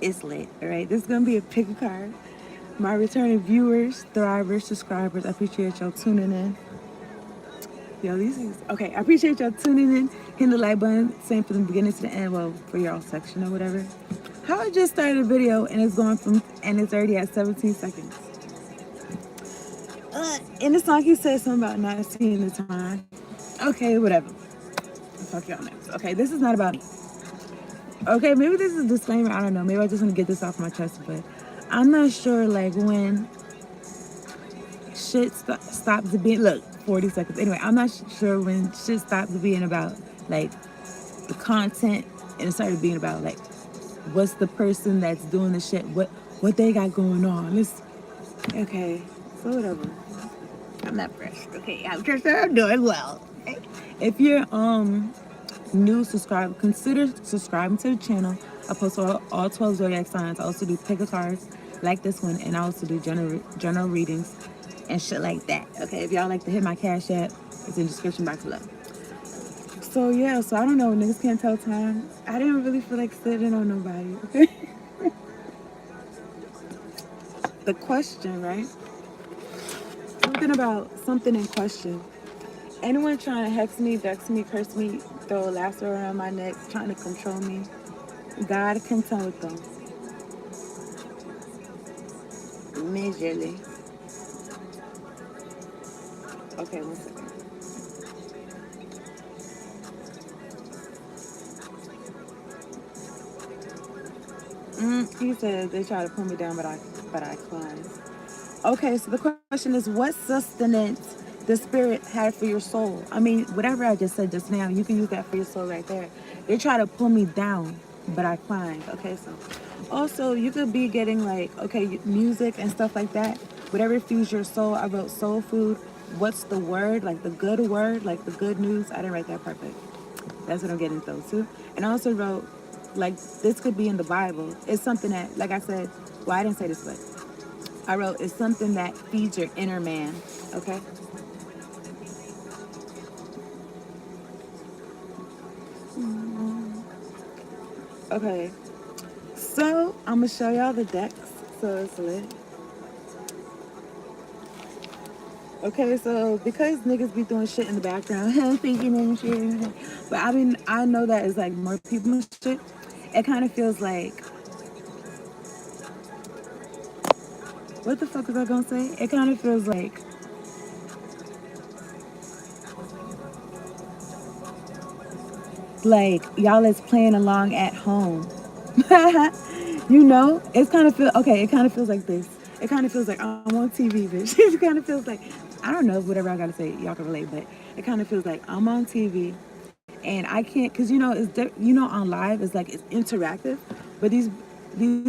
It's lit, all right? This is going to be a pick a card. My returning viewers, thrivers, subscribers, I appreciate y'all tuning in. Yo, these things. Okay, I appreciate y'all tuning in. Hitting the like button, same from the beginning to the end. Well, for y'all section or whatever. How I just started a video and it's going from, and it's already at 17 seconds. In the song, he said something about not seeing the time. Okay, whatever. Fuck y'all next. Okay, this is not about me. Okay, maybe this is a disclaimer. I don't know. Maybe I just want to get this off my chest, but I'm not sure, like, when shit stops being, look, 40 seconds. Anyway, I'm not sure when shit stops being about, like, the content and it started being about, like, what's the person that's doing the shit, what they got going on. Okay, so whatever. I'm not fresh. Okay, I'm just I'm doing well. Okay? If you're new subscriber, consider subscribing to the channel. I post all 12 zodiac signs. I also do pick a cards like this one, and I also do general readings and shit like that. Okay, if y'all like to hit my cash app, it's in the description box below. So yeah, so I don't know, niggas can't tell time. I didn't really feel like sitting on nobody. Okay. The question, right? Something about something in question. Anyone trying to hex me, vex me, curse me, throw a lasso around my neck, trying to control me, God contend with them. Majorly. Okay, one second. He said they try to pull me down, but I climb. Okay, so the question is, what sustenance the spirit had for your soul? I mean, whatever I just said just now, you can use that for your soul right there. They try to pull me down, but I climbed. Okay, so also you could be getting like, okay, music and stuff like that. Whatever feeds your soul. I wrote soul food. What's the word? Like the good word, like the good news. I didn't write that part, but that's what I'm getting those too. And I also wrote, like, this could be in the Bible. It's something that, like I said, well, I didn't say this, but I wrote, it's something that feeds your inner man. Okay? Okay. So, I'm going to show y'all the decks. So, it's lit. Okay, so because niggas be doing shit in the background, thinking and shit, but I mean, I know that it's like more people and shit. It kind of feels like, what the fuck was I gonna say? It kind of feels like y'all is playing along at home. You know, it's kind of feel okay. It kind of feels like this. It kind of feels like I'm on TV, bitch. It kind of feels like I don't know whatever I gotta say. Y'all can relate, but it kind of feels like I'm on TV, and I can't because you know on live it's like it's interactive, but these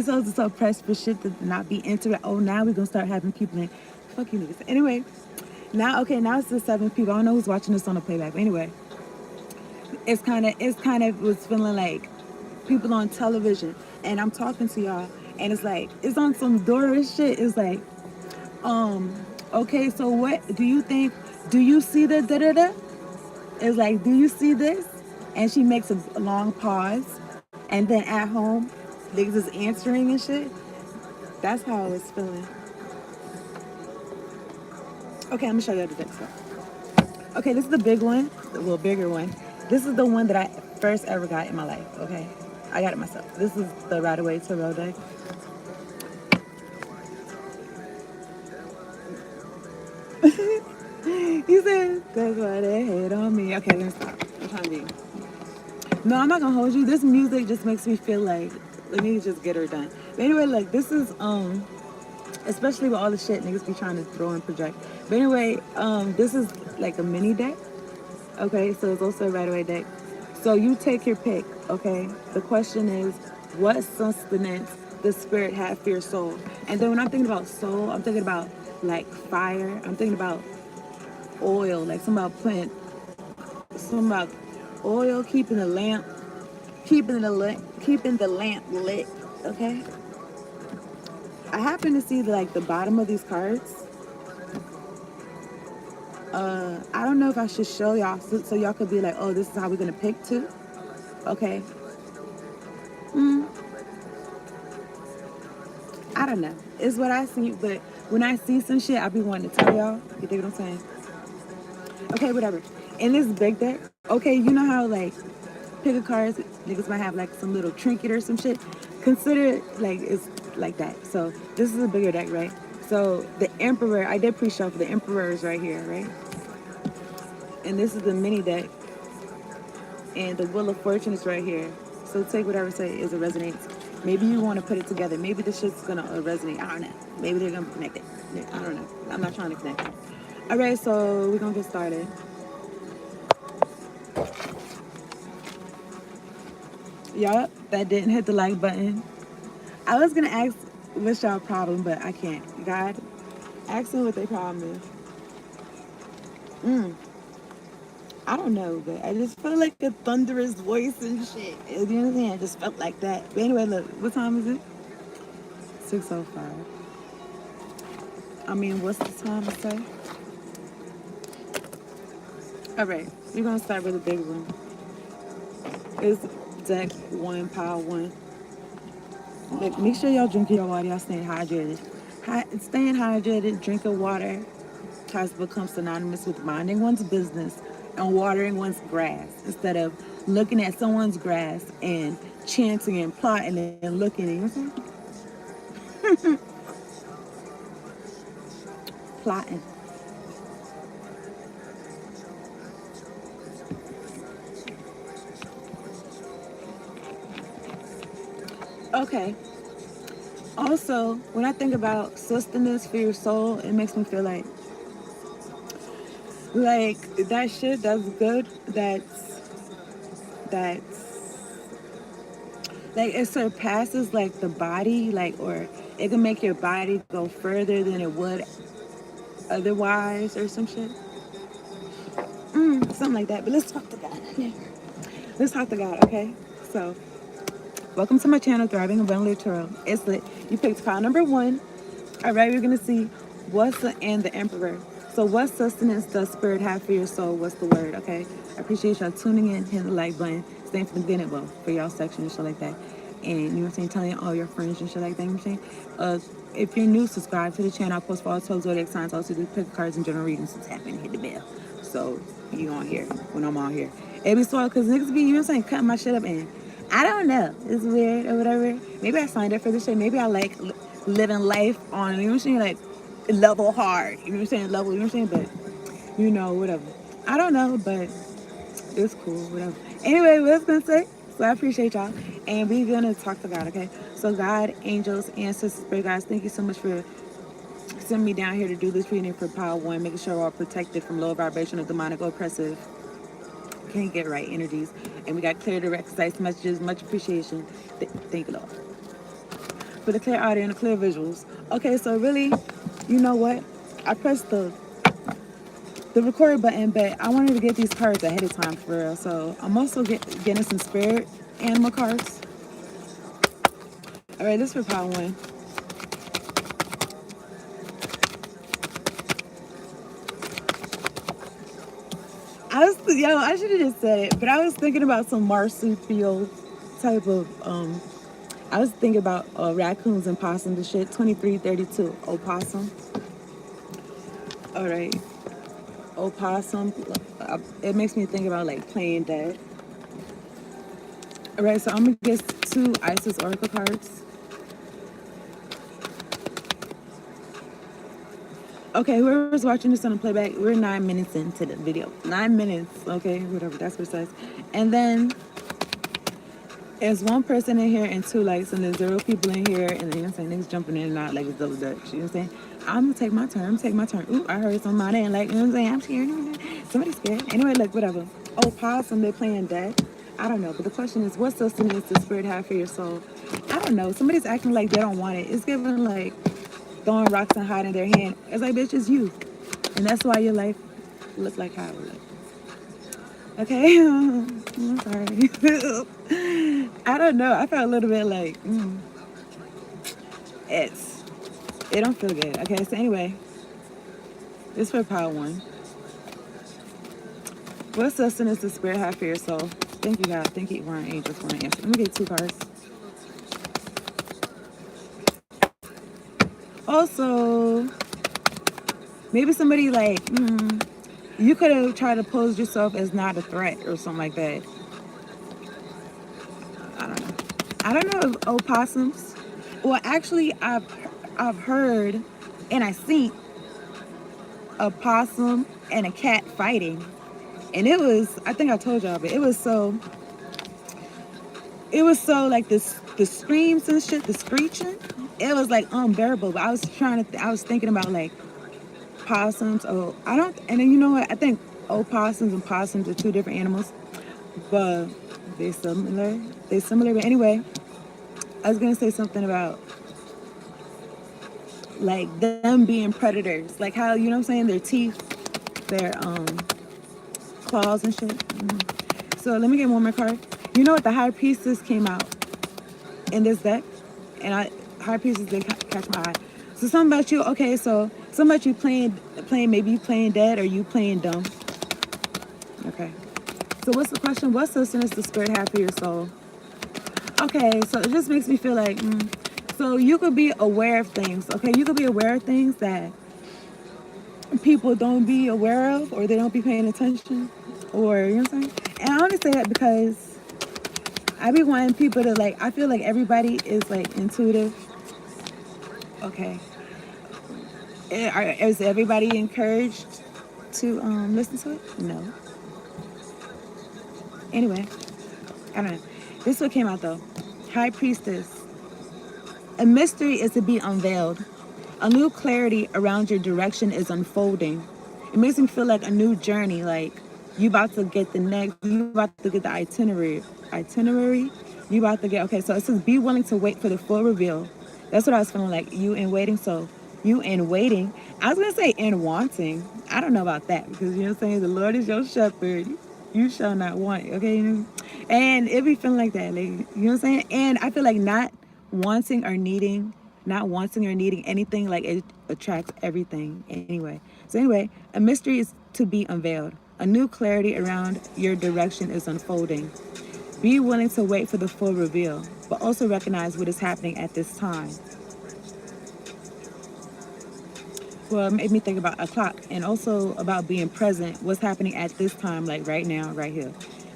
hoes are so pressed for shit to not be interactive. Oh, now we're gonna start having people in. Fuck you niggas. Anyway, now it's the 7 people. I don't know who's watching this on the playback. But anyway, it's kind of was feeling like people on television and I'm talking to y'all and it's like it's on some Doris shit. It's like, um, okay, so what do you think? Do you see the da da da? It's like, do you see this? And she makes a long pause and then at home niggas is answering and shit. That's how I was feeling. Okay, I'm gonna show you the next one. Okay, this is the big one, the little bigger one. This is the one that I first ever got in my life. Okay, I got it myself. This is the Right Away Tarot deck. He said, that's why they hate on me. Okay, let me stop. I'm trying to be. No, I'm not gonna hold you. This music just makes me feel like, let me just get her done. But anyway, like, this is, especially with all the shit niggas be trying to throw and project. But anyway, this is like a mini deck. Okay, so it's also a right away deck. So you take your pick, okay? The question is, what sustenance the spirit had for your soul? And then when I'm thinking about soul, I'm thinking about like fire. I'm thinking about oil, like some about oil, keeping the lamp lit. Okay. I happen to see like the bottom of these cards. I don't know if I should show y'all so y'all could be like, oh, this is how we're gonna pick too. Okay. I don't know. It's what I see, but when I see some shit, I be wanting to tell y'all. You dig what I'm saying? Okay, whatever. In this big deck, okay, you know how like pick a cards, niggas might have like some little trinket or some shit. Consider it like it's like that. So this is a bigger deck, right? So the Emperor, I did pre-shuffle. The Emperor is right here, right? And this is the mini deck, and the Wheel of Fortune is right here. So take whatever say is it resonates. Maybe you want to put it together. Maybe this shit's gonna resonate. I don't know. Maybe they're gonna connect it. I don't know. I'm not trying to connect it. All right, so we're gonna get started. Y'all that didn't hit the like button. I was gonna ask what's y'all problem, but I can't. God, ask them what their problem is. I don't know, but I just feel like a thunderous voice and shit. You know what I'm saying? I just felt like that. But anyway, look, what time is it? 6:05. I mean, what's the time to say? All right, we're gonna start with a big one. It's deck one, pile one. Like, make sure y'all drink your water. Y'all staying hydrated. Staying hydrated, drinking water has become synonymous with minding one's business and watering one's grass instead of looking at someone's grass and chanting and plotting and looking. You know what I'm saying? Plotting. Okay. Also, when I think about sustenance for your soul, it makes me feel like that shit that's good. That's like it surpasses like the body, like, or it can make your body go further than it would otherwise or some shit. Something like that. But let's talk to God. Yeah. Let's talk to God, okay? So, welcome to my channel, Thriving Abundantly Tarot. It's lit. You picked pile number one. All right, we're gonna see what's the and the Emperor. So, what sustenance does Spirit have for your soul? What's the word? Okay, I appreciate y'all tuning in, hitting the like button, staying for the beginning, well, for y'all section and shit like that. And you know what I'm saying, telling all your friends and shit like that. You know what I'm saying, if you're new, subscribe to the channel. I post for all 12 zodiac signs. I also do pick cards and general readings. So tap in, hit the bell. So you on here when I'm on here. It be so because niggas be, you know what I'm saying, cutting my shit up in. I don't know. It's weird or whatever. Maybe I signed up for this shit. Maybe I like living life on, you know what I'm saying, like level hard. You know what I'm saying? Level, you know what I'm saying? But, you know, whatever. I don't know, but it's cool, whatever. Anyway, what I was gonna say. So I appreciate y'all. And we're gonna talk to God, okay? So God, angels, ancestors, spirit guys, thank you so much for sending me down here to do this reading for power one, making sure we're all protected from low vibrational, demonic, oppressive, can't get right energies. And we got clear, direct, concise messages. Much appreciation. Thank you, Lord. For the clear audio and the clear visuals. Okay, so really, you know what? I pressed the record button, but I wanted to get these cards ahead of time for real. So I'm also getting some spirit animal cards. All right, this is for power one. I should have just said it, but I was thinking about some marsupial type of, I was thinking about raccoons and possums and shit. 2332, opossum. All right, opossum. It makes me think about like playing dead. All right, so I'm gonna get two Isis Oracle cards. Okay, whoever's watching this on a playback, we're 9 minutes into the video. 9 minutes, okay, whatever, that's precise. And then there's one person in here and two lights, and there's 0 people in here, and then, you know what I'm saying, niggas jumping in and out like it's double dutch, you know what I'm saying? I'm gonna take my turn, Ooh, I heard somebody, and like, you know what I'm saying, I'm scared, somebody's scared. Anyway, look, whatever. Oh, possum, they're playing dead. I don't know, but the question is, what sustenance does spirit have for your soul? I don't know, somebody's acting like they don't want it. It's giving like throwing rocks and hiding their hand. It's like, bitch, it's you. And that's why your life look like how it look. Okay? I'm sorry. I don't know. I felt a little bit like, it don't feel good. Okay, so anyway, this for power one. What sustenance does spirit have for your soul? Thank you, God. Thank you, Warren Angels, for an answer. Let me get two cards. also, maybe somebody like, you could have tried to pose yourself as not a threat or something like that. I don't know. I don't know if opossums. Well, actually, I've heard and I seen a possum and a cat fighting, and it was, I think I told y'all, but it was so like this, the screams and shit, the screeching. It was like unbearable. But I was I was thinking about like possums. Oh, I don't. And then you know what? I think opossums and possums are two different animals, but they're similar. They're similar. But anyway, I was gonna say something about like them being predators, like how, you know what I'm saying, their teeth, their claws and shit. So let me get one more card. You know what? The High Priestess came out in this deck, and High Priestess did catch my eye. So something about you. Okay, so something about you playing. Maybe you playing dead or you playing dumb. Okay. So what's the question? What sustenance the spirit have for your soul? Okay, so it just makes me feel like, so you could be aware of things. Okay, you could be aware of things that people don't be aware of, or they don't be paying attention, or you know what I'm saying. And I only say that because I be wanting people to like. I feel like everybody is like intuitive. Okay, is everybody encouraged to listen to it? No. Anyway, I don't know. This is what came out though. High Priestess. A mystery is to be unveiled. A new clarity around your direction is unfolding. It makes me feel like a new journey, like you about to get you about to get the itinerary. You about to get, okay, so it says be willing to wait for the full reveal. That's what I was feeling like, you in waiting. So you in waiting. I was gonna say in wanting. I don't know about that, because you know what I'm saying, the Lord is your shepherd. You shall not want, okay? And it be feeling like that, like, you know what I'm saying? And I feel like wanting or needing not wanting or needing anything, like it attracts everything anyway. So anyway, a mystery is to be unveiled. A new clarity around your direction is unfolding. Be willing to wait for the full reveal, but also recognize what is happening at this time. Well, it made me think about a clock, and also about being present, what's happening at this time, like right now, right here,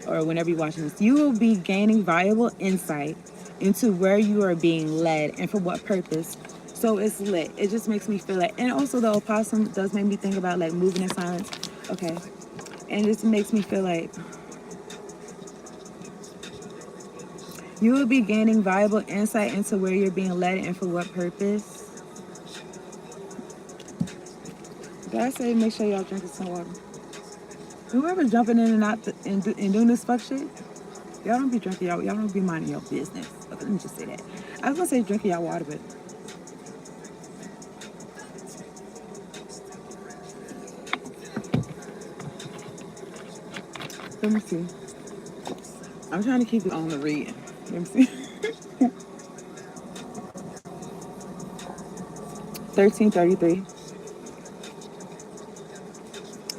or whenever you're watching this. You will be gaining valuable insight into where you are being led and for what purpose. So it's lit. It just makes me feel like, and also the opossum does make me think about like moving in silence. Okay. And it just makes me feel like you will be gaining valuable insight into where you're being led and for what purpose. Did I say make sure y'all drinking some water? Whoever jumping in and out and doing this fuck shit, y'all don't be drinking y'all don't be minding your business. Okay, let me just say that. I was gonna say drinking y'all water, but let me see. I'm trying to keep it on the read. Let me see. 1333.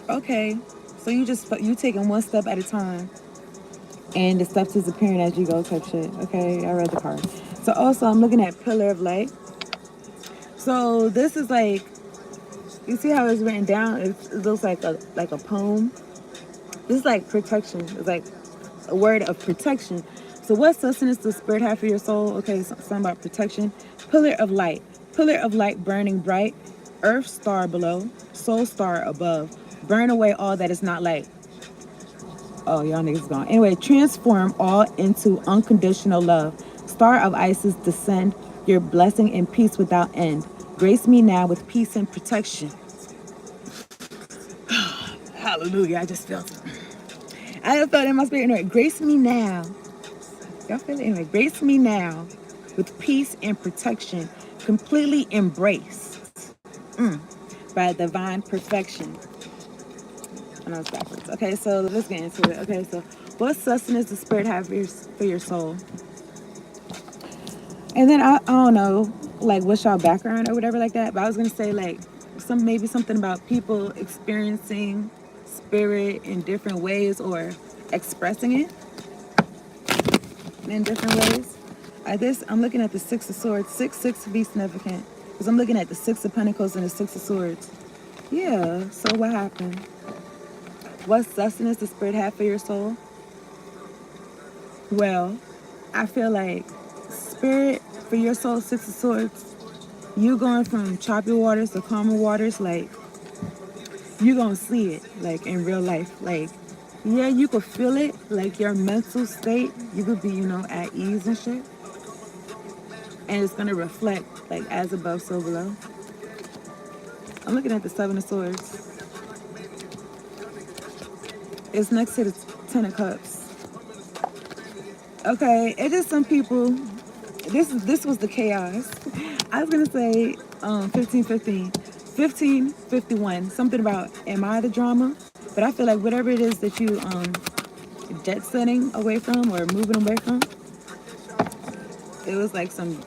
Okay, so you taking one step at a time, and the stuff's disappearing as you go, type shit. Okay, I read the card. So also, I'm looking at Pillar of Light. So this is like, you see how it's written down? It looks like a poem. This is like protection. It's like a word of protection. So what sustenance does spirit have for your soul? Okay, something about protection. Pillar of light. Pillar of light burning bright. Earth star below. Soul star above. Burn away all that is not light. Oh, y'all niggas gone. Anyway, transform all into unconditional love. Star of Isis, descend your blessing and peace without end. Grace me now with peace and protection. Hallelujah. I just felt it. I just felt it in my spirit. Anyway, grace me now. Y'all feel it? Anyway, grace me now with peace and protection, completely embraced by divine perfection. I know it's backwards. Okay, so let's get into it. Okay, so what sustenance does spirit have for your soul? And then I don't know, like what's y'all background or whatever like that. But I was gonna say like maybe something about people experiencing spirit in different ways or expressing it in different ways. I'm looking at the Six of Swords. 6 be significant. Because I'm looking at the Six of Pentacles and the Six of Swords. Yeah, so what happened? What sustenance the spirit had for your soul? Well, I feel like spirit for your soul, Six of Swords, you going from choppy waters to calmer waters, like you gonna see it like in real life. Like, yeah, you could feel it, like your mental state, you could be, at ease and shit. And it's gonna reflect like as above, so below. I'm looking at the Seven of Swords. It's next to the Ten of Cups. Okay, it just some people. This was the chaos. I was gonna say 15, 51. Something about am I the drama? But I feel like whatever it is that you jet setting away from or moving away from, it was like something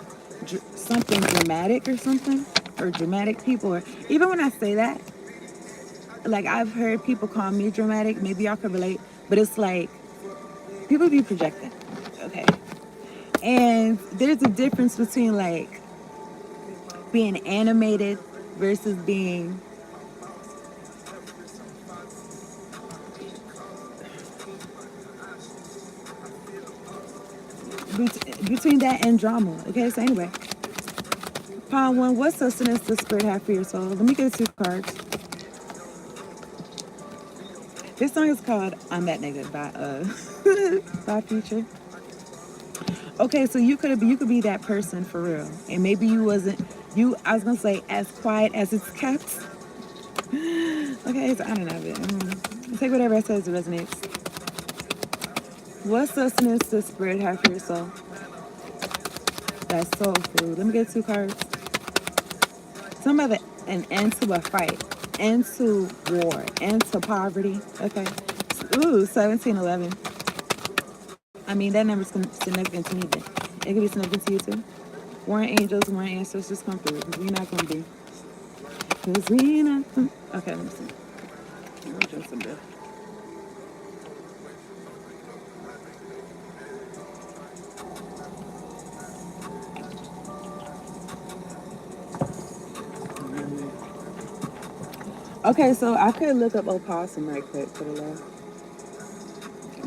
dramatic or something, or dramatic people. Or even when I say that, like I've heard people call me dramatic. Maybe y'all can relate, but it's like people be projecting. Okay, and there's a difference between like being animated versus being between that and drama. Okay, so anyway, Pawn one, what sustenance does spirit have for your soul? Let me get two cards. This song is called "I'm That Nigga" by by Future. Okay, so you could be that person for real, and maybe you wasn't you. I was gonna say as quiet as it's kept. Okay, so I don't know. Take whatever it says resonates. What sustenance does spirit have for your soul? That's soul food. Let me get two cards. Some of it, an end to a fight, end to war, end to poverty. Okay. Ooh, 1711. I mean, that number's significant to me. Then it could be significant to you too. Warring angels, warring ancestors come through because we're not gonna be. Because we not. Okay, let me see. Let me drink some beer. Okay, so I could look up opossum right quick for the love.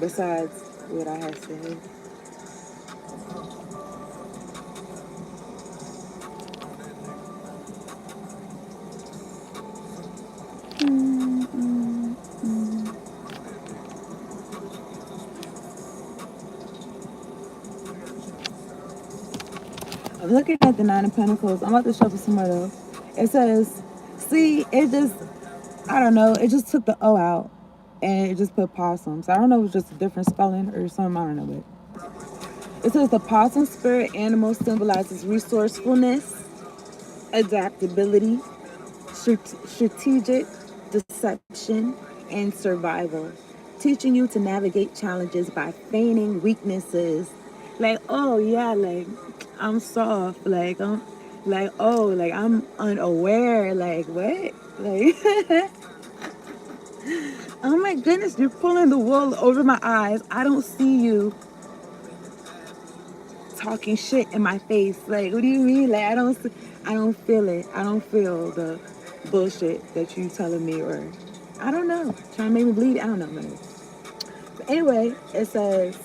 Besides what I have said. I'm looking at the Nine of Pentacles. I'm about to shuffle some more though. It says, see, it just, I don't know, it just took the O out and it just put possums. I don't know if it's just a different spelling or something, I don't know. But it says the possum spirit animal symbolizes resourcefulness, adaptability, strategic deception, and survival, teaching you to navigate challenges by feigning weaknesses. Like, oh yeah, like I'm soft, like I'm unaware, like what? Like oh my goodness, you're pulling the wool over my eyes. I don't see you talking shit in my face. Like, what do you mean? Like, I don't feel it. I don't feel the bullshit that you telling me, or I don't know, trying to make me bleed. I don't know, man. But anyway, it says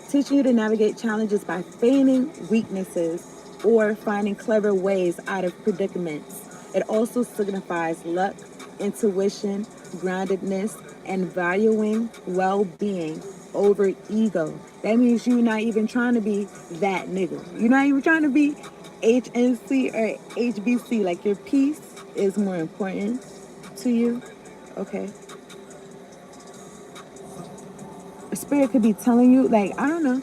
teaching you to navigate challenges by feigning weaknesses or finding clever ways out of predicaments. It also signifies luck, intuition, groundedness, and valuing well-being over ego. That means you're not even trying to be that nigga. You're not even trying to be HNC or HBC. Like your peace is more important to you. Okay. Spirit could be telling you, like, I don't know.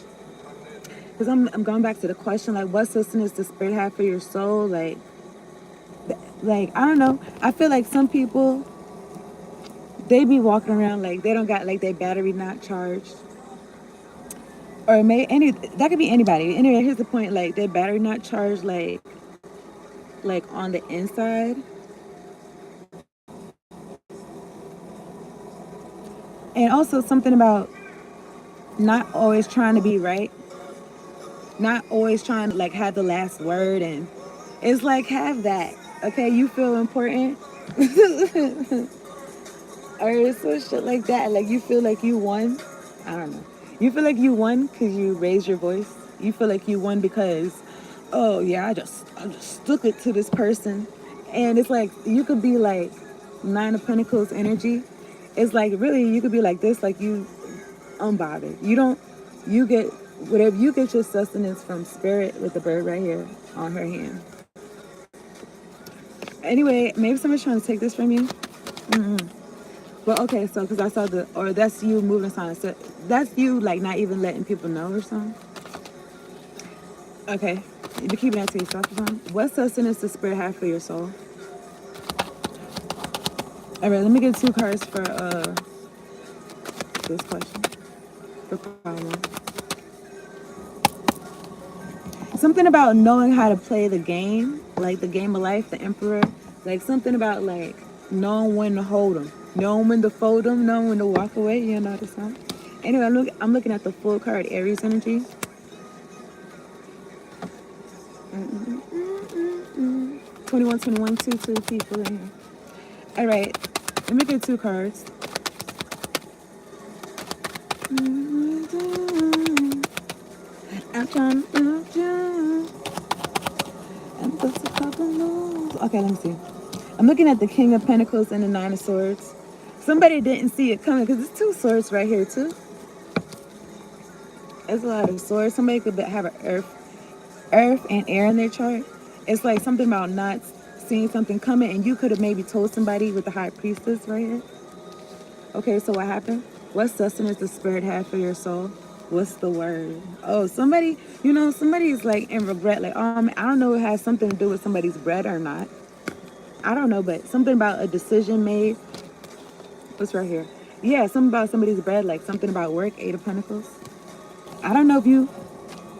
Because I'm going back to the question, like, what sustenance does spirit have for your soul? Like, I don't know. I feel like some people, they be walking around like they don't got, like, their battery not charged. Or that could be anybody. Anyway, here's the point, like, their battery not charged, like on the inside. And also something about not always trying to be right. Not always trying to, like, have the last word and It's like have that. Okay, you feel important. Or some shit like that. Like you feel like you won. I don't know. You feel like you won because you raised your voice. You feel like you won because, oh yeah, I just stuck it to this person, and it's like you could be like Nine of Pentacles energy. It's like really you could be like this, like you unbothered. You don't. You get whatever you get your sustenance from spirit with the bird right here on her hand. Anyway, maybe somebody's trying to take this from you. Well, okay, so because I saw or that's you moving signs. So that's you like not even letting people know or something. Okay, you be keeping that to yourself or something. What sustenance does spirit have for your soul? All right, let me get two cards for this question. For problem. Something about knowing how to play the game, like the game of life, the emperor. Like something about like knowing when to hold them, knowing when to fold them, knowing when to walk away. You know this song. Anyway, I'm looking at the full card Aries energy. 21, 21, 2 people in here. All right, let me get two cards. I'm trying to and put a couple moves. Okay, let me see. I'm looking at the King of Pentacles and the Nine of Swords. Somebody didn't see it coming because there's two swords right here too. There's a lot of swords. Somebody could have an earth and air in their chart. It's like something about not seeing something coming, and you could have maybe told somebody with the High Priestess right here. Okay, so what happened? What sustenance does spirit have for your soul? What's the word? Oh, somebody, somebody's like in regret. Like, I don't know, it has something to do with somebody's bread or not. I don't know, but something about a decision made. What's right here? Yeah, something about somebody's bread, like something about work. Eight of Pentacles. I don't know if you.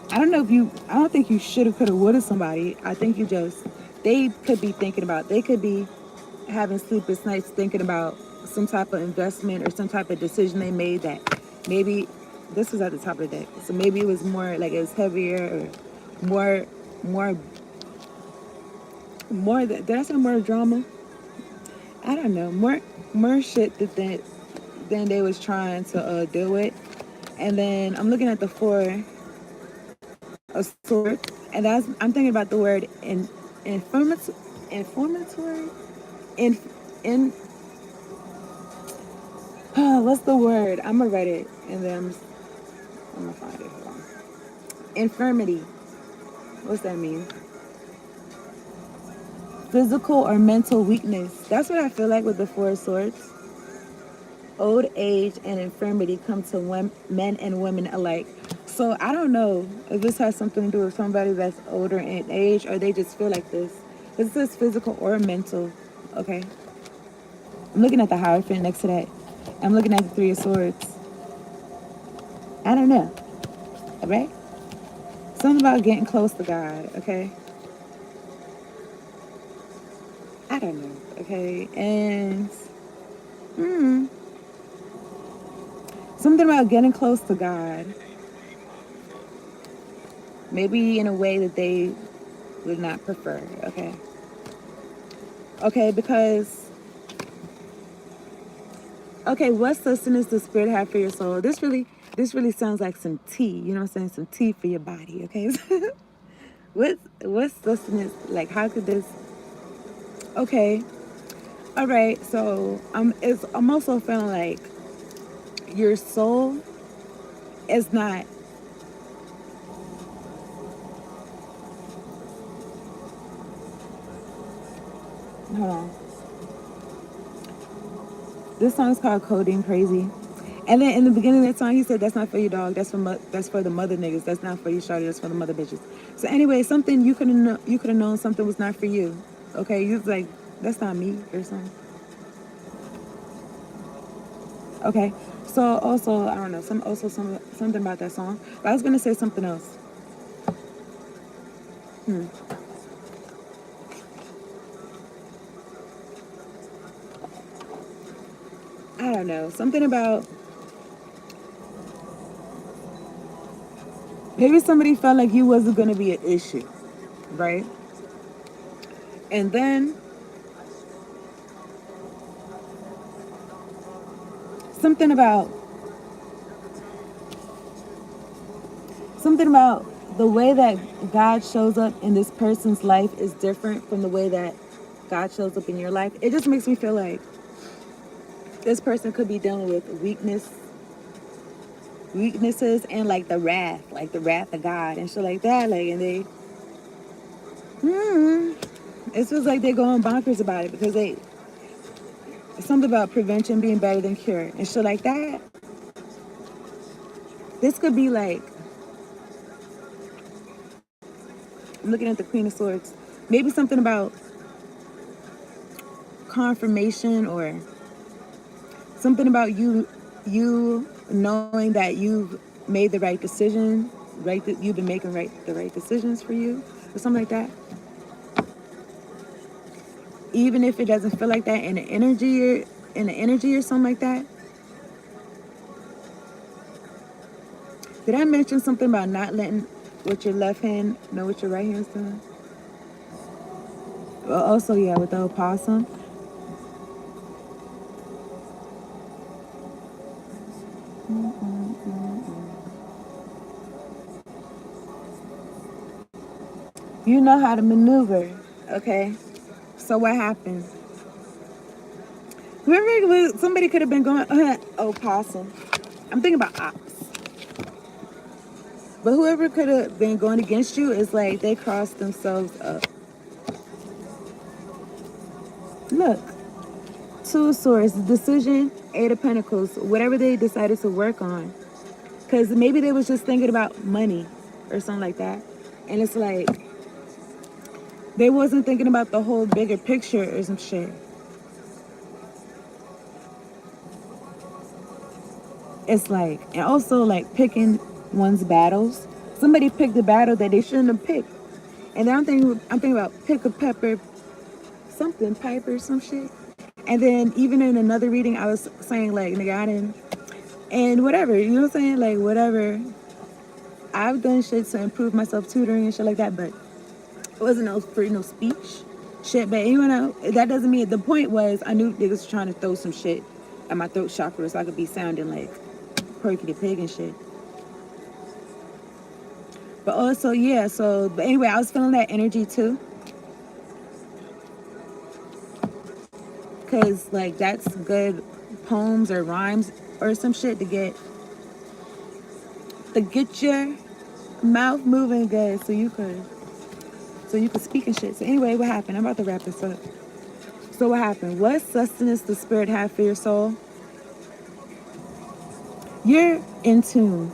I don't think you should have, could have, would have somebody. I think they could be thinking about. They could be having sleepless nights thinking about some type of investment or some type of decision they made that maybe this was at the top of the deck. So maybe it was more like it was heavier or more, did I say more drama? I don't know. More shit than they was trying to deal with. And then I'm looking at the Four of Swords, and I'm thinking about the word informatory, in what's the word? I'm gonna write it, and then I'm gonna find it. Hold on. Infirmity. What's that mean? Physical or mental weakness. That's what I feel like with the Four of Swords. Old age and infirmity come to men and women alike. So I don't know if this has something to do with somebody that's older in age, or they just feel like this. This is physical or mental. Okay. I'm looking at the Hierophant next to that. I'm looking at the Three of Swords. I don't know. All right? Something about getting close to God. Okay? I don't know. Okay? And something about getting close to God. Maybe in a way that they would not prefer. Okay? Okay, because what sustenance does spirit have for your soul? This really sounds like some tea. You know what I'm saying? Some tea for your body. Okay. What's sustenance like? How could this? Okay. All right. So I'm also feeling like your soul is not. Hold on. This song's called Codeine Crazy. And then in the beginning of that song, he said, "That's not for you, dog. That's for the mother niggas. That's not for you, shawty. That's for the mother bitches." So anyway, something you could have known something was not for you. Okay, you was like, "That's not me" or something. Okay, so also I don't know something about that song. But I was gonna say something else. I don't know something about maybe somebody felt like you wasn't gonna be an issue, right? And then something about something about the way that God shows up in this person's life is different from the way that God shows up in your life. It just makes me feel like this person could be dealing with weaknesses, and like the wrath of God and shit like that. Like, and they, it feels like they're going bonkers about it because it's something about prevention being better than cure and shit like that. This could be like, I'm looking at the Queen of Swords, maybe something about confirmation or something about you knowing that you've made the right decision, right? That you've been making the right decisions for you, or something like that. Even if it doesn't feel like that in the energy or something like that. Did I mention something about not letting what your left hand know what your right hand's doing? Well, also, yeah, with the opossum. You know how to maneuver, okay? So what happened? Remember, somebody could have been going, opossum. I'm thinking about ops. But whoever could have been going against you is like they crossed themselves up. Look, Two of Swords, decision, Eight of Pentacles, whatever they decided to work on. Because maybe they was just thinking about money or something like that. And it's like, they wasn't thinking about the whole bigger picture or some shit. It's like, and also like picking one's battles. Somebody picked a battle that they shouldn't have picked. And then I'm thinking about pick a pepper, something, piper, some shit. And then even in another reading, I was saying like, nigga, I didn't, and whatever, you know what I'm saying? Like, whatever. I've done shit to improve myself, tutoring and shit like that, but it wasn't no free, no speech shit. But anyone else, that doesn't mean, the point was, I knew niggas was trying to throw some shit at my throat chakra so I could be sounding like Perky the Pig and shit. But also, yeah, so, but anyway, I was feeling that energy too. Because, like, that's good poems or rhymes or some shit to get your mouth moving good so you could speak and shit. So anyway, what happened? I'm about to wrap this up. So what happened? What sustenance does spirit have for your soul? You're in tune.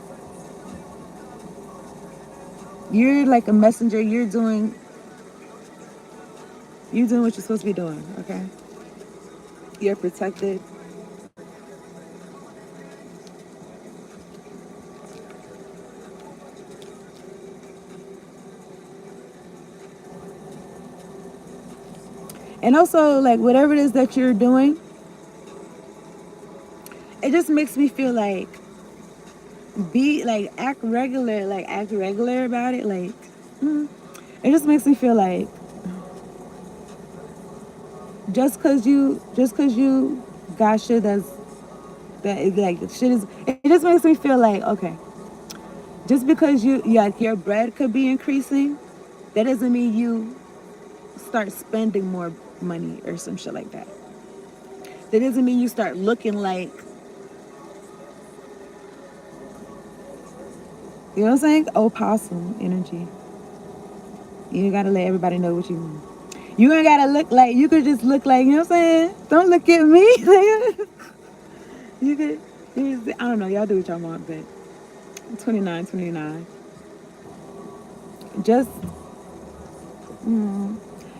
You're like a messenger. You're doing what you're supposed to be doing, okay? You're protected. And also, like, whatever it is that you're doing, it just makes me feel like act regular about it. Like, it just makes me feel like just cause you got shit that is like shit is, it just makes me feel like, okay, just because like your bread could be increasing, that doesn't mean you start spending more money or some shit like that. That doesn't mean you start looking like, you know what I'm saying? Opossum energy. You gotta let everybody know what you want. You ain't gotta look like, you could just look like, you know what I'm saying? Don't look at me. You could, I don't know, y'all do what y'all want, but 29. Just,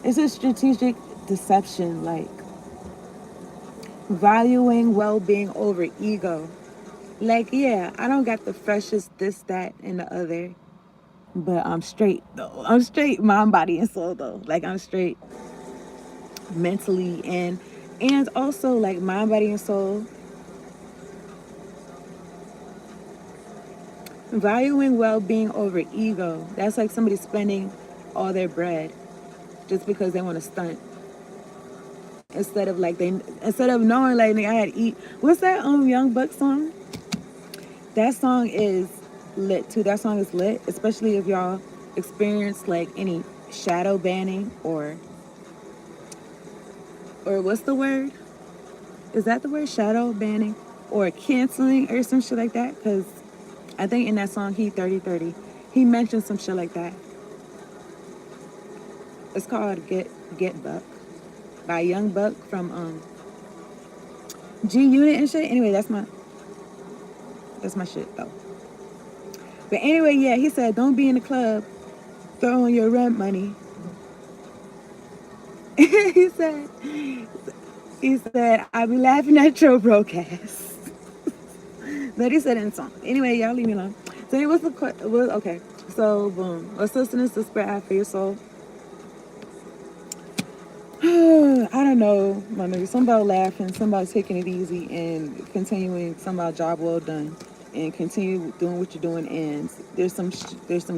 it's a strategic deception, like valuing well-being over ego. Like, yeah, I don't got the freshest this, that, and the other, but I'm straight though. I'm straight mind, body, and soul though. Like, I'm straight mentally and also like mind, body, and soul. Valuing well-being over ego. That's like somebody spending all their bread. just because they want to stunt instead of knowing like nigga, I had to eat. What's that Young Buck song? That song is lit too. That song is lit, especially if y'all experience like any shadow banning or what's the word? Is that the word, shadow banning or canceling or some shit like that? Because I think in that song he 3030 he mentioned some shit like that. It's called Get Buck by Young Buck from G Unit and shit. Anyway, that's my shit though. But anyway, yeah, he said don't be in the club throwing your rent money. he said he said I be laughing at your broke ass. That he said in the song. Anyway, y'all leave me alone. So what's okay. So boom. A sustenance to spread out for your soul. I don't know, my nigga. Some about laughing, some about taking it easy and continuing, some about job well done and continue doing what you're doing. And there's some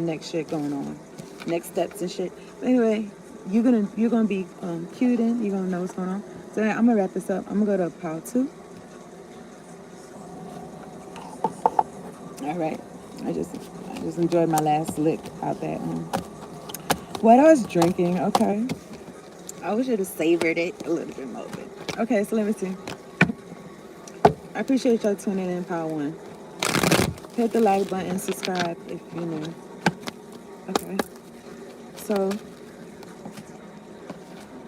next shit going on, next steps and shit. But anyway, you're gonna be cued in. You're gonna know what's going on. So I'm gonna wrap this up. I'm gonna go to pile 2. All right. I just enjoyed my last lick out that. What I was drinking. Okay. I wish I'd have savored it a little bit more. But okay, so let me see. I appreciate y'all tuning in, Power One. Hit the like button, subscribe if you're new. Okay. So,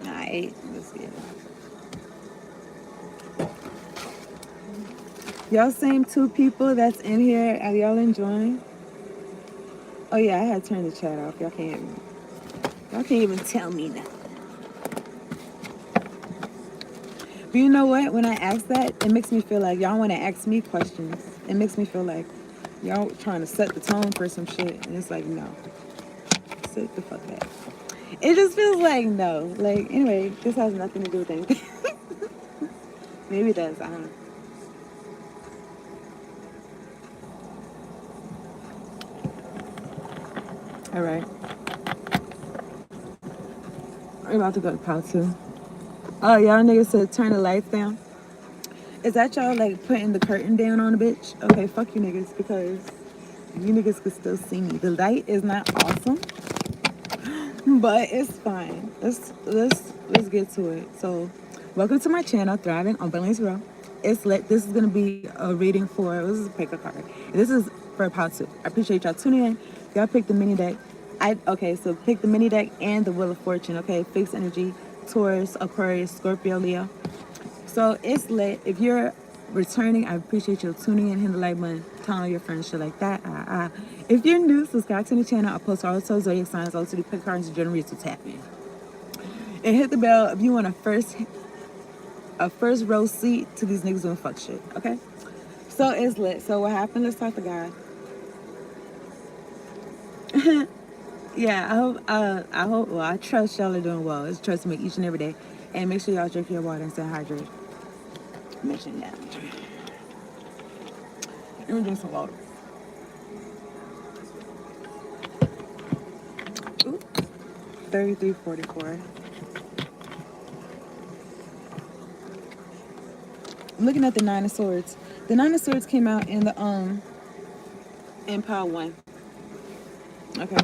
alright, let's get it. Y'all same 2 people that's in here, are y'all enjoying? Oh yeah, I had turned the chat off. Y'all can't even tell me nothing. But you know what? When I ask that, it makes me feel like y'all want to ask me questions. It makes me feel like y'all trying to set the tone for some shit. And it's like, no. Sit the fuck back. It just feels like no. Like, anyway, this has nothing to do with anything. Maybe it does. I don't know. All right. We're about to go to part 2. Oh, y'all niggas said turn the lights down. Is that y'all like putting the curtain down on a bitch? Okay, fuck you niggas because you niggas can still see me. The light is not awesome, but it's fine. Let's get to it. So, welcome to my channel, Thriving on Balance Row. It's lit. This is gonna be a reading for. This is a pick a card. This is for part 2. I appreciate y'all tuning in. Y'all pick the mini deck. So pick the mini deck and the Wheel of Fortune. Okay, fixed energy, Taurus, Aquarius, Scorpio, Leo. So it's lit. If you're returning, I appreciate you tuning in, hit the like button, telling your friends shit like that. If you're new, subscribe to the channel. I post all the zodiac signs, all to the pick cards and generators to tap in. And hit the bell if you want a first row seat to these niggas doing fuck shit. Okay? So it's lit. So what happened? Let's talk to God. Yeah, well, I trust y'all are doing well. It's trust me each and every day. And make sure y'all drink your water and stay hydrated. Mention that. Let me drink some water. Ooh, 3344. I'm looking at the Nine of Swords. The Nine of Swords came out in the in pile 1. Okay.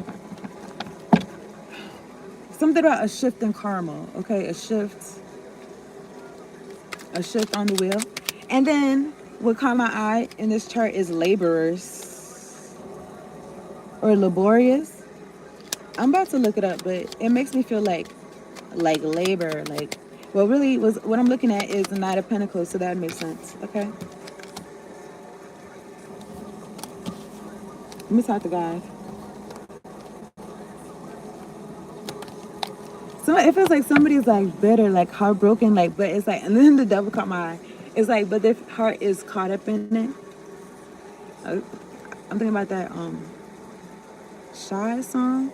Something about a shift in karma. Okay, a shift on the wheel. And then what caught my eye in this chart is laborers or laborious. I'm about to look it up, but it makes me feel like labor, like well really was what I'm looking at is the Knight of Pentacles, so that makes sense. Okay. Let me talk to God. So it feels like somebody's like bitter, like heartbroken, like but it's like and then the devil caught my eye. It's like but their heart is caught up in it. I'm thinking about that Shy song.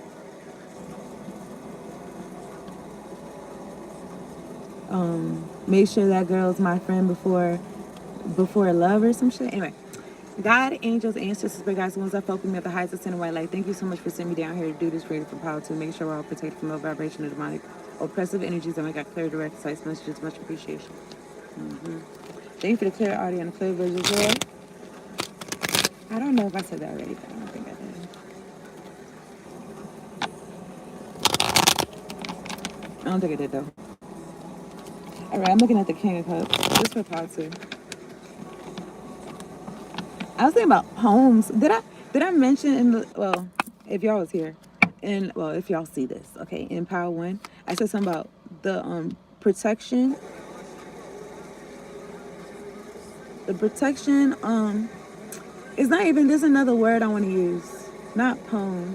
Make sure that girl's my friend before love or some shit. Anyway, God, angels, ancestors, big guys, the ones that folk with me at the highest ascending white light. Thank you so much for sending me down here to do this reading for power to make sure we're all protected from low vibration of demonic oppressive energies, and we got clear, direct, concise messages. Much appreciation. Thank you for the clear audio and the clear visual as well. I don't know if I said that already, but I don't think I did. I don't think I did though. All right, I'm looking at the King of Cups. This for power too. I was thinking about poems. Did I mention in the, well, if y'all was here, and well, if y'all see this, okay, in Power One, I said something about the protection. The protection, it's not even, there's another word I want to use. Not poem.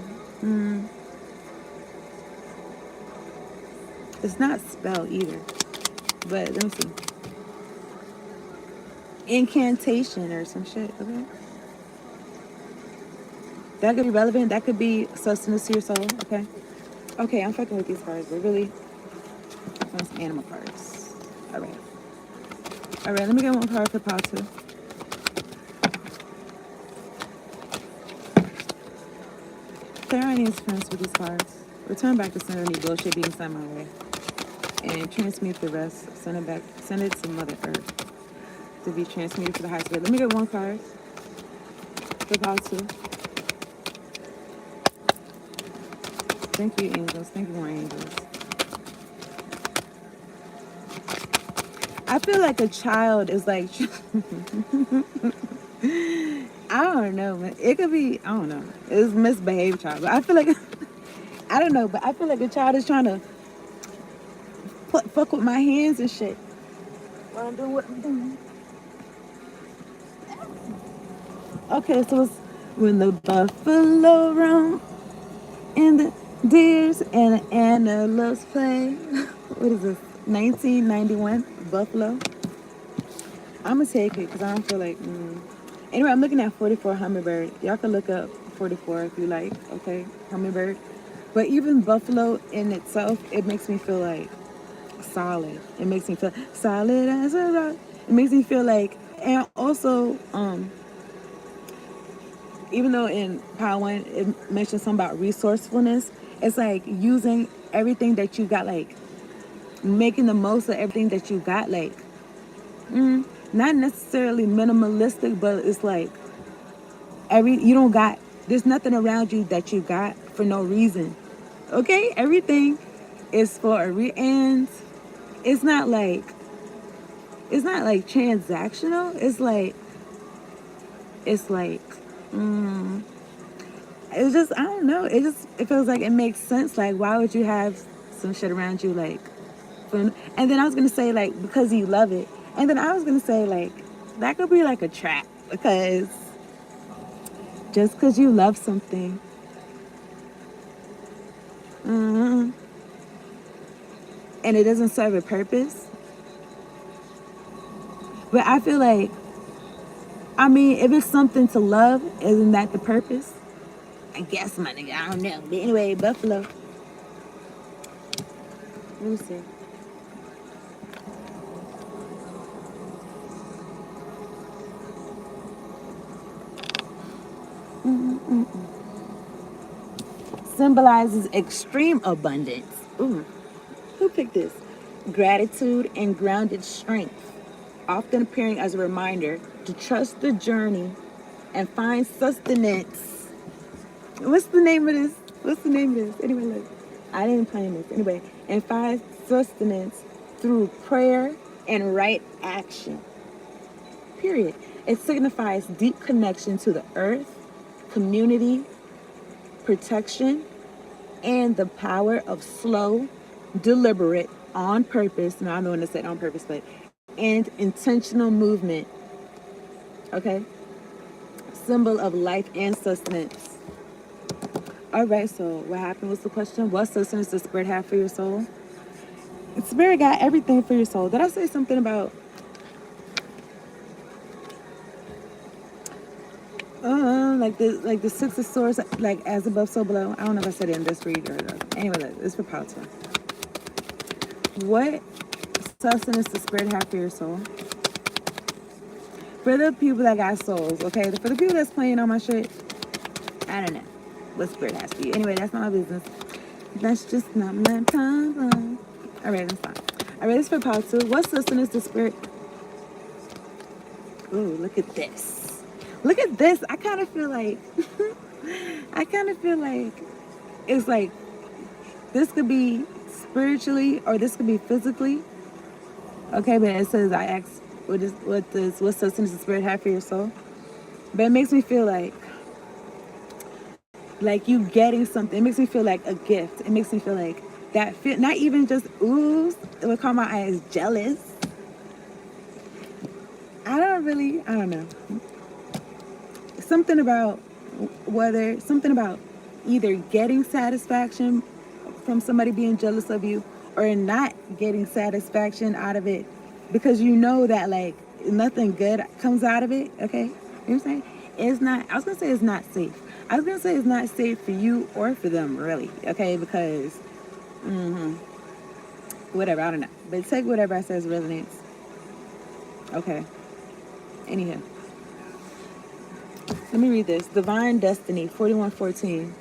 It's not spell either. But let me see. Incantation or some shit, okay? That could be relevant. That could be sustenance to your soul, okay? Okay, I'm fucking with these cards. They're really some animal cards. All right. All right, let me get one card for Power 2. Clear any interference with these cards. Return back to center any bullshit being sent my way. And transmute the rest. Send it back. Send it to Mother Earth to be transmuted to the highest grade. Let me get one card for Power 2. Thank you, angels. Thank you, more angels. I feel like a child is like, I don't know, man. It could be, I don't know. It's misbehaved child. But I feel like, I don't know, but I feel like a child is trying to fuck with my hands and shit while I'm doing what I'm doing. Okay, so it's when the buffalo roam and the deers and the antelopes play. What is this? 1991 Buffalo. I'm gonna take it because I don't feel like. Anyway, I'm looking at 44 Hummingbird. Y'all can look up 44 if you like. Okay, Hummingbird. But even Buffalo in itself, it makes me feel like solid. It makes me feel solid as a rock. It makes me feel like, and also, even though in Power One it mentions something about resourcefulness, it's like using everything that you got, like making the most of everything that you got, like not necessarily minimalistic, but it's like you don't got, there's nothing around you that you got for no reason. Okay, everything is for a and it's not like transactional. It's like it's just, I don't know. It feels like it makes sense. Like, why would you have some shit around you, like, and then I was gonna say, like, because you love it, and then I was gonna say, like, that could be like a trap, because just because you love something, and it doesn't serve a purpose. But I feel like, I mean, if it's something to love, isn't that the purpose? I guess, my nigga. I don't know. But anyway, Buffalo. Let me see. Symbolizes extreme abundance. Ooh, who picked this? Gratitude and grounded strength, often appearing as a reminder to trust the journey and find sustenance. What's the name of this? What's the name of this? Anyway, look. I didn't plan this. Anyway, and find sustenance through prayer and right action. Period. It signifies deep connection to the earth, community, protection, and the power of slow, deliberate, on purpose. Now, I know when I said on purpose, but and intentional movement. Okay? Symbol of life and sustenance. All right, so what happened? What's the question? What sustenance does Spirit have for your soul? Spirit got everything for your soul. Did I say something about like the Six of Swords, like as above, so below? I don't know if I said it in this read or anyway. It's for power. What sustenance does Spirit have for your soul? For the people that got souls, okay? For the people that's playing on my shit, I don't know what spirit has for you. Anyway, that's not my business. That's just not my problem. All right, I'm fine. All right, this for part 2. What sustenance the spirit? Ooh, look at this. Look at this. I kind of feel like, it's like this could be spiritually or this could be physically. Okay, but it says I asked what substance the spirit have for your soul. But it makes me feel like you getting something. It makes me feel like a gift. It makes me feel like that feel, not even just ooze. It would call my eyes jealous. I don't know. Something about either getting satisfaction from somebody being jealous of you or not getting satisfaction out of it because you know that like nothing good comes out of it. Okay, you know what I'm saying? It's not, I was gonna say it's not safe. I was gonna say it's not safe for you or for them, really. Okay, because whatever, I don't know, but take whatever I says resonates. Okay, anyhow, let me read this. Divine Destiny 4114.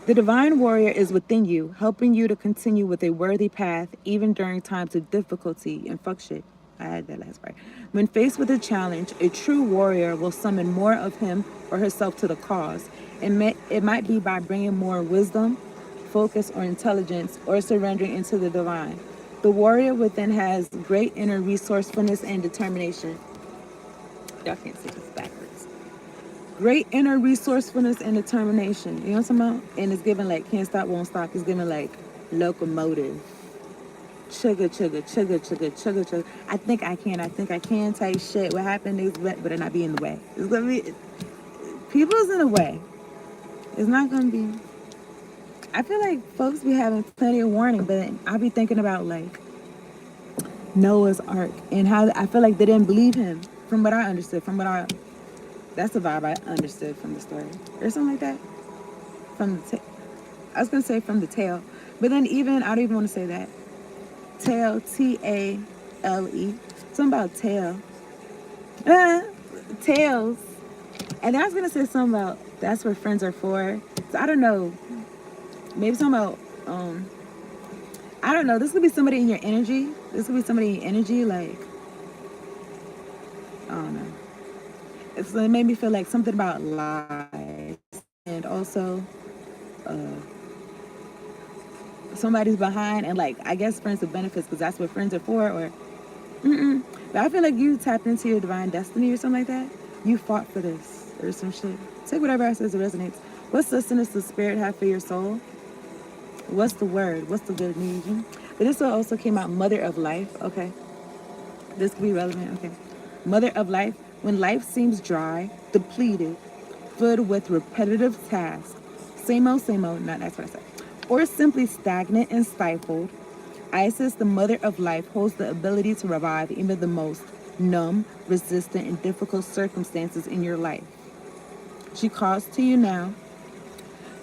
The divine warrior is within you, helping you to continue with a worthy path, even during times of difficulty and fuck shit. I had that last part. When faced with a challenge, a true warrior will summon more of him or herself to the cause. It might be by bringing more wisdom, focus, or intelligence, or surrendering into the divine. The warrior within has great inner resourcefulness and determination. Y'all can't see this backwards. Great inner resourcefulness and determination. You know what I'm talking about? And it's given like can't stop, won't stop. It's given like locomotive. Chugga, chugga, chugga, chugga, chugga, chugga. I think I can type shit. What happened is but it not be in the way. It's gonna be people's in the way. It's not gonna be. I feel like folks be having plenty of warning, but I be thinking about like Noah's Ark and how I feel like they didn't believe him from what I understood, that's the vibe I understood from the story. Or something like that. I was going to say from the tale. But then even, I don't even want to say that. Tale, T-A-L-E. Something about tail. Tails. And then I was going to say something about that's what friends are for. So I don't know. Maybe something about, I don't know. This could be somebody in your energy. Like, I don't know. It made me feel like something about lies and also somebody's behind and like I guess friends with benefits because that's what friends are for or but I feel like you tapped into your divine destiny or something like that. You fought for this or some shit. Take whatever I says it resonates. What sustenance does spirit have for your soul? What's the word? What's the good news? But this one also came out mother of life. Okay, this could be relevant. Okay, mother of life. When life seems dry, depleted, filled with repetitive tasks, same old, not that's what I said, or simply stagnant and stifled, Isis, the mother of life, holds the ability to revive even the most numb, resistant, and difficult circumstances in your life. She calls to you now,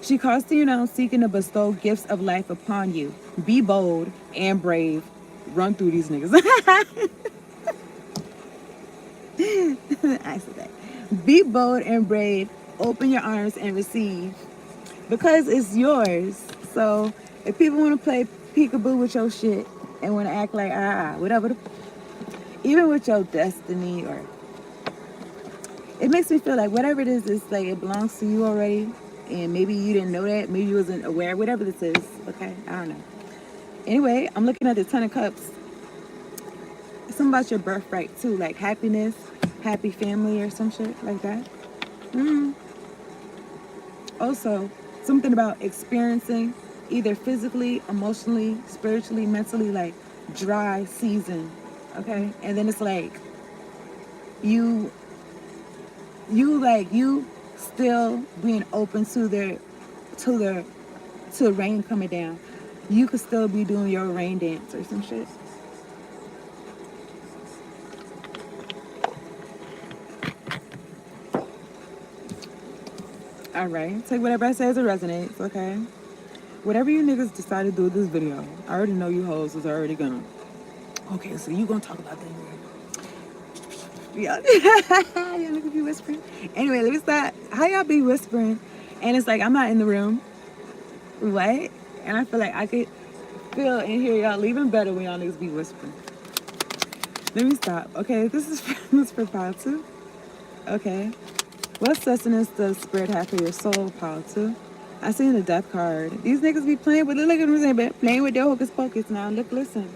seeking to bestow gifts of life upon you. Be bold and brave. Run through these niggas. I said that. Be bold and brave. Open your arms and receive. Because it's yours. So if people want to play peekaboo with your shit and want to act like whatever, even with your destiny or it makes me feel like whatever it is, it's like it belongs to you already. And maybe you didn't know that. Maybe you wasn't aware. Whatever this is. Okay? I don't know. Anyway, I'm looking at the Ten of Cups. Something about your birthright too. Like happiness, happy family or some shit like that. Also, something about experiencing either physically, emotionally, spiritually, mentally, like dry season. Okay? And then it's like you still being open to the rain coming down. You could still be doing your rain dance or some shit. All right, take whatever I say as it resonates, okay? Whatever you niggas decide to do with this video, I already know you hoes is already gonna. Okay, so you gonna talk about that. Y'all, y'all look at me whispering. Anyway, let me start. How y'all be whispering? And it's like I'm not in the room. What? And I feel like I could feel and hear y'all even better when y'all niggas be whispering. Let me stop. Okay, this is for pile two. Okay. What sustenance does spirit have for your soul, pile two? I seen the death card. These niggas be playing with it. Look at them saying, playing with their hocus pocus now. Look, listen.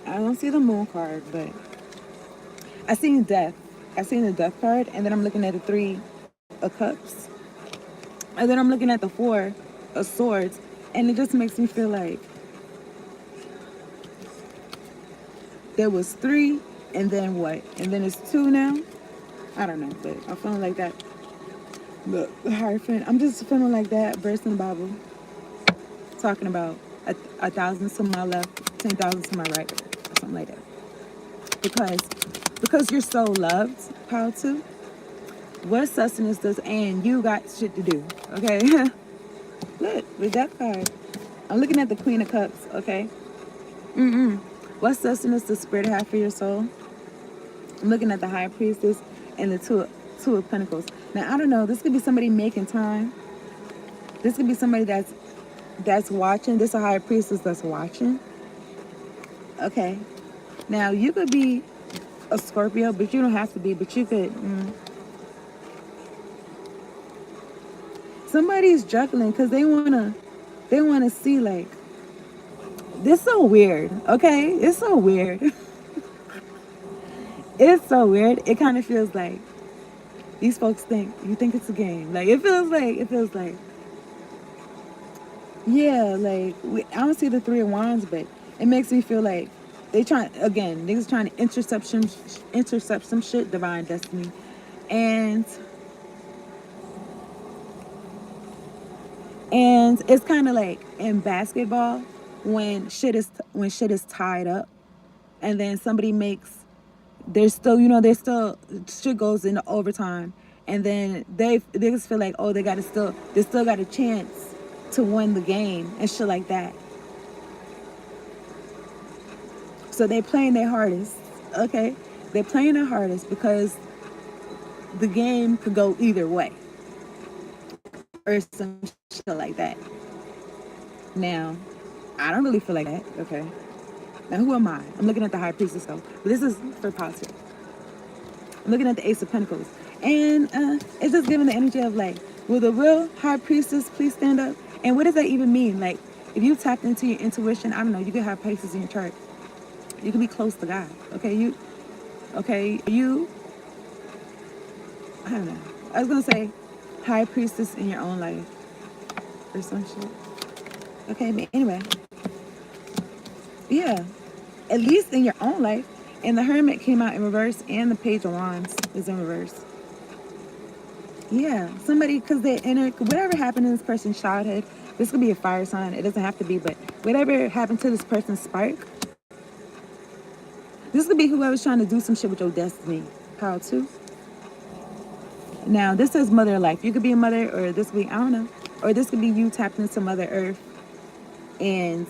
I don't see the moon card, but I seen death. I seen the death card, and then I'm looking at the three of cups, and then I'm looking at the four of swords, and it just makes me feel like there was three, and then what? And then it's two now. I don't know, but I'm feeling like that. The Hierophant. I'm just feeling like that verse in the Bible, talking about a thousand to my left, 10,000 to my right, or something like that. Because you're so loved, pile two. What sustenance does, and you got shit to do, okay? Look, the death card. I'm looking at the Queen of Cups, okay? What sustenance does spirit have for your soul? I'm looking at the High Priestess and the two of Pentacles. Now I don't know. This could be somebody making time. This could be somebody that's watching. This is a High Priestess that's watching. Okay. Now you could be a Scorpio, but you don't have to be. But you could. Somebody's juggling because they wanna see like. This so weird. Okay, it's so weird. It's so weird. It kind of feels like these folks think it's a game. Like it feels like yeah, like I don't see the three of wands, but it makes me feel like they trying again. Niggas trying to intercept some shit, divine destiny, and it's kind of like in basketball when shit is tied up, and then somebody makes there's still shit goes into overtime, and then they just feel like, oh, they still got a chance to win the game and shit like that. So they playing their hardest, okay? They're playing their hardest because the game could go either way or some shit like that. Now, I don't really feel like that, okay? Now, who am I? I'm looking at the High Priestess though, but this is for positive. I'm looking at the Ace of Pentacles. And it's just giving the energy of like, will the real High Priestess please stand up? And what does that even mean? Like, if you tapped into your intuition, I don't know, you could have places in your chart. You could be close to God. I don't know. I was going to say High Priestess in your own life or some shit. Okay, but anyway. Yeah. At least in your own life. And the Hermit came out in reverse, and the Page of Wands is in reverse. Yeah, somebody, because whatever happened in this person's childhood, this could be a fire sign. It doesn't have to be, but whatever happened to this person's spark, this could be whoever's trying to do some shit with your destiny. How to? Now, this says Mother Life. You could be a mother, or this could be, I don't know. Or this could be you tapping into Mother Earth, and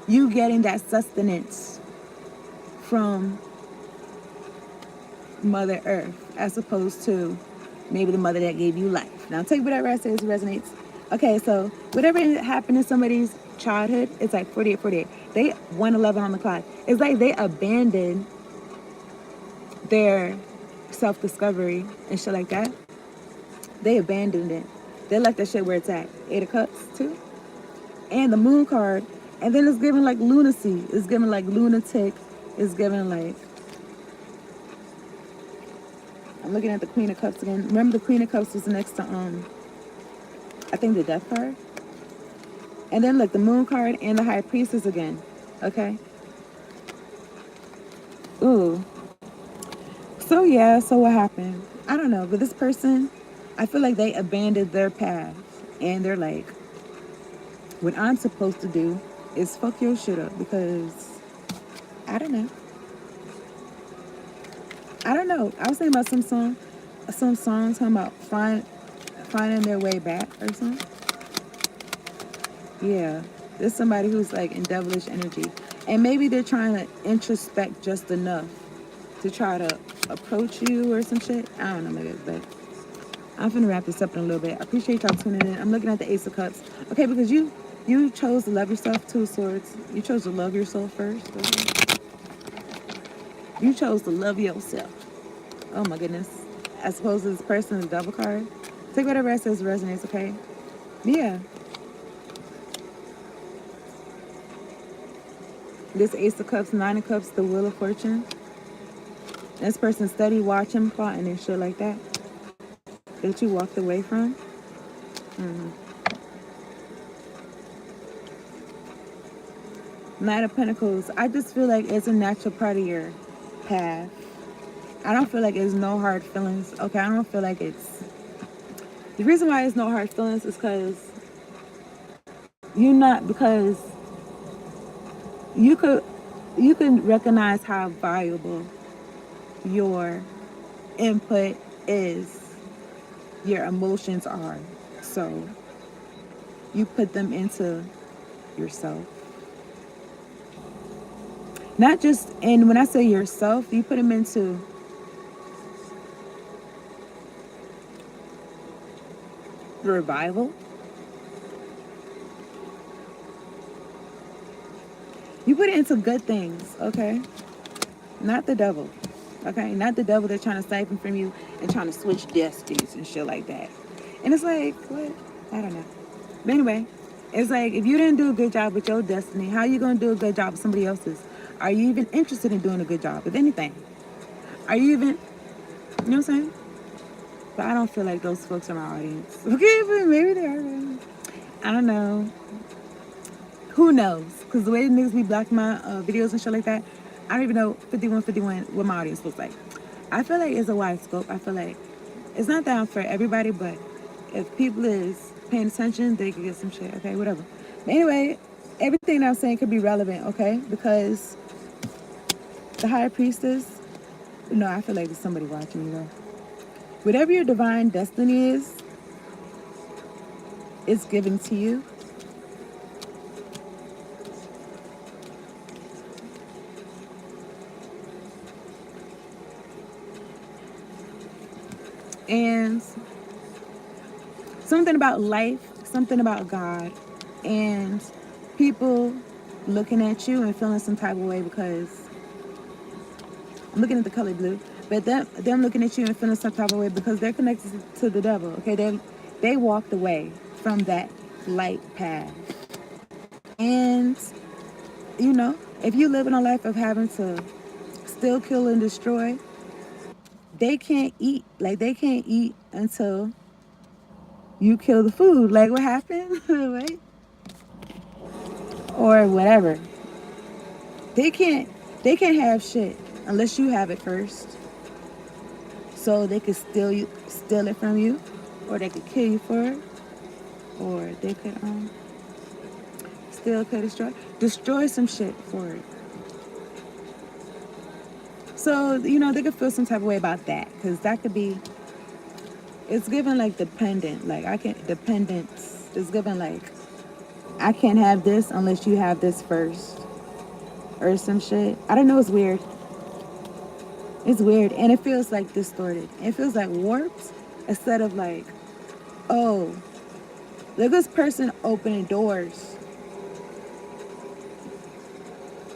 you getting that sustenance from Mother Earth, as opposed to maybe the mother that gave you life. Now, take whatever I say resonates. Okay, so whatever happened in somebody's childhood, it's like 48. They 111 on the clock. It's like they abandoned their self-discovery and shit like that. They abandoned it. They left that shit where it's at. 8 of Cups, too. And the Moon card. And then it's giving like lunacy. It's giving like lunatic. It's giving like... I'm looking at the Queen of Cups again. Remember the Queen of Cups was next to, I think the Death card? And then look, the Moon card and the High Priestess again. Okay? Ooh. So yeah, so what happened? I don't know, but this person, I feel like they abandoned their path. And they're like, what I'm supposed to do is fuck your shit up, because I don't know. I was thinking about some songs talking about finding their way back or something. Yeah, there's somebody who's like in devilish energy, and maybe they're trying to introspect just enough to try to approach you or some shit. I don't know, nigga, but I'm finna wrap this up in a little bit. I appreciate y'all tuning in. I'm looking at the Ace of Cups. Okay, because you chose to love yourself, Two of Swords. You chose to love yourself first. Okay? You chose to love yourself. Oh my goodness. As opposed to this person, the double card. Take whatever it says resonates, okay? Yeah. This Ace of Cups, Nine of Cups, the Wheel of Fortune. This person study, watching, plotting, and shit like that. That you walked away from. Mm-hmm. Knight of Pentacles. I just feel like it's a natural part of your path. I don't feel like it's no hard feelings. Okay, I don't feel like it's... The reason why it's no hard feelings is because you're not... Because you can recognize how valuable your input is, your emotions are. So you put them into yourself. Not just, and when I say yourself, you put them into revival. You put it into good things, okay? Not the devil, okay? Not the devil that's trying to siphon from you and trying to switch destinies and shit like that. And it's like, what? I don't know. But anyway, it's like, if you didn't do a good job with your destiny, how are you going to do a good job with somebody else's? Are you even interested in doing a good job with anything? Are you even, you know what I'm saying? But I don't feel like those folks are my audience. Okay, but maybe they are. I don't know. Who knows? Because the way the niggas be blocking my videos and shit like that, I don't even know 5151 what my audience looks like. I feel like it's a wide scope. I feel like it's not down for everybody, but if people is paying attention, they can get some shit. Okay, whatever. But anyway, everything that I'm saying could be relevant, okay? Because the High Priestess, no, I feel like there's somebody watching you though. Whatever your divine destiny is, it's given to you. And something about life, something about God, and people looking at you and feeling some type of way because I'm looking at the color blue, but them looking at you and feeling some type of way because they're connected to the devil. Okay, they walked away from that light path, and you know, if you live in a life of having to still kill and destroy, they can't eat. Like they can't eat until you kill the food. Like what happened? Right? Or whatever. They can't have shit unless you have it first. So they could steal it from you, or they could kill you for it, or they could steal, could destroy some shit for it. So you know they could feel some type of way about that because that could be. It's given like dependent. Like I can't dependence. It's given like I can't have this unless you have this first, or some shit. I don't know. It's weird. It's weird, and it feels like distorted. It feels like warped instead of like, oh, look at this person opening doors.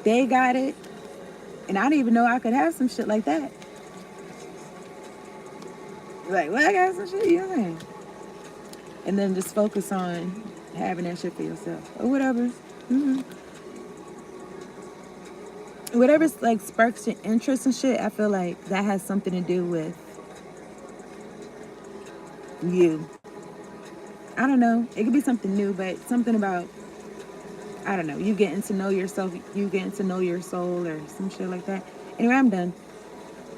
They got it, and I didn't even know I could have some shit like that. Like, well, I got some shit, you know what I mean? And then just focus on having that shit for yourself or whatever. Mm-hmm. Whatever's like sparks your interest and shit, I feel like that has something to do with you. I don't know. It could be something new, but something about, I don't know, you getting to know yourself, you getting to know your soul or some shit like that. Anyway, I'm done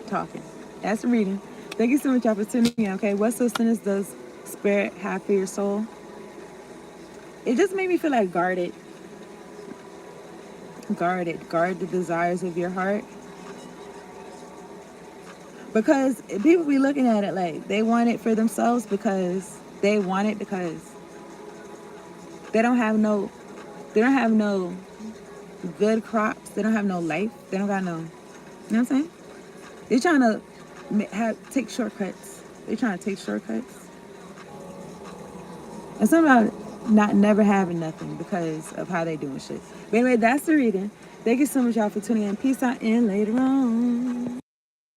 talking. That's the reading. Thank you so much, y'all, for tuning in, okay? What sustenance does spirit have for your soul? It just made me feel like guarded. Guard the desires of your heart. Because people be looking at it like they want it for themselves because they want it because they don't have no good crops. They don't have no life. They don't got no, you know what I'm saying? They're trying to take shortcuts. They're trying to take shortcuts. And some about not never having nothing because of how they doing shit. But anyway, that's the reading. Thank you so much, y'all, for tuning in. Peace out and later on.